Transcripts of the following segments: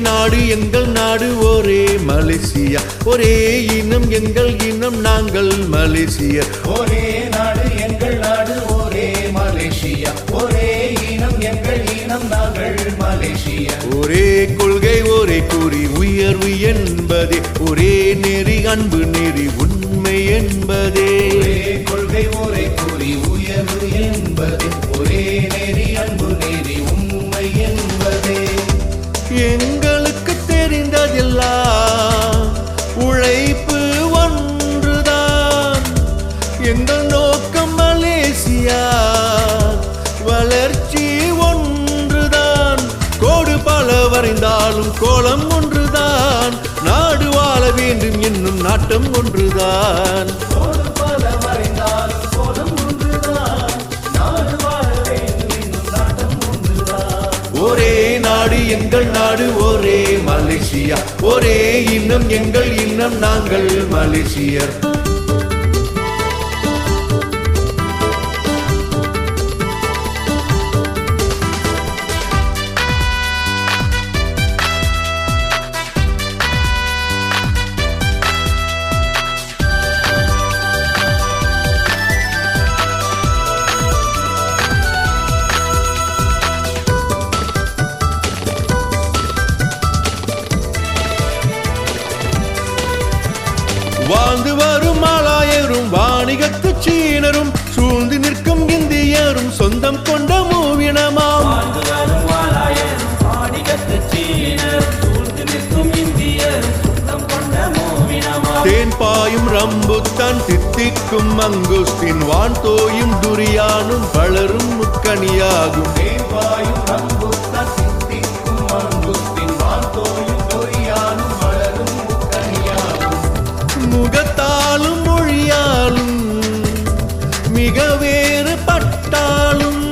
நாடு எங்கள் நாடு ஒரே மலேசியா, ஒரே இனம் எங்கள் இனம் நாங்கள் மலேசியர். ஒரே நாடு எங்கள் நாடு ஒரே மலேசியா, ஒரே இனம் எங்கள் இனம் நாங்கள் மலேசியா. ஒரே கொள்கை ஒரே குறி உயர்வு என்பதே, ஒரே நெறி அன்பு நெறி உண்மை என்பதே. ஒரே கொள்கை ஒரே குறி உயர்வு என்பதே, ஒரே நெறி அன்பு நெறி உண்மை என்பதே. எங்களுக்கு தெரிந்ததெல்லாம் உழைப்பு ஒன்றுதான், எங்கள் நோக்கம் மலேசியா வளர்ச்சி ஒன்றுதான். கோடு பல வரைந்தாலும் கோலம் ஒன்றுதான், நாடு வாழ வேண்டும் என்னும் நாட்டம் ஒன்றுதான். ஒரே நாடு எங்கள் நாடு ஒரே மலேசியா, ஒரே இனம் எங்கள் இனம் நாங்கள் மலேசியர். வாழ்ந்து வரும் மாலாயரும் வாணிகத்து சீனரும் சூழ்ந்து நிற்கும் இந்தியரும் சொந்தம் கொண்ட மூவினமாம். தேன் பாயும் ரம்புத்தான் தித்திக்கும் மங்குஸ்தின் வான் தோயும் துரியானும் வளரும் முக்கணியாகும். முகத்தாலும் மொழியாலும் மிக வேறுபட்டாலும்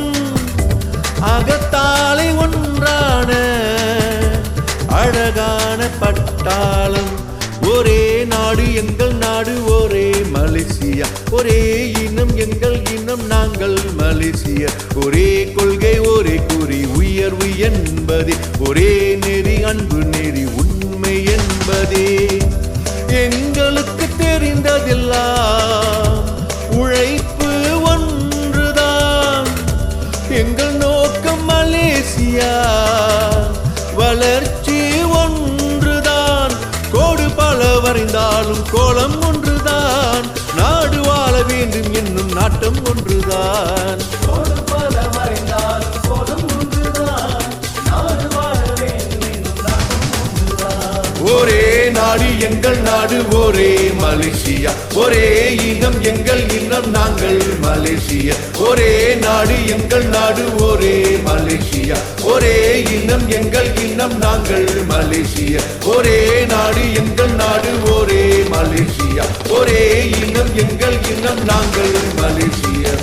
அகத்தாலை ஒன்றான அழகான பட்டாளம். ஒரே நாடு எங்கள் நாடு ஒரே மலேசியா, ஒரே இனம் எங்கள் இனம் நாங்கள் மலேசியர். ஒரே கொள்கை ஒரே குறி உயர்வு என்பதே, ஒரே நெறி அன்பு நெறி உண்மை என்பதே. எங்களுக்கு தெரிந்ததெல்லாம் உழைப்பு ஒன்றுதான், எங்கள் நோக்கம் மலேசியா வளர்ச்சி ஒன்றுதான். கோடு பல வரைந்தாலும் கோலம் ஒன்றுதான், நாடு வாழ வேண்டும் என்னும் நாட்டம் ஒன்றுதான். ஒரே நாடு எங்கள் நாடு ஒரே மலேசியா, ஒரே இனம் எங்கள் இனம் நாங்கள் மலேசியா. ஒரே நாடு எங்கள் நாடு ஒரே மலேசியா, ஒரே இனம் எங்கள் இனம் நாங்கள் மலேசியா. ஒரே நாடு எங்கள் நாடு ஒரே மலேசியா, ஒரே இனம் எங்கள் இனம் நாங்கள் மலேசியா.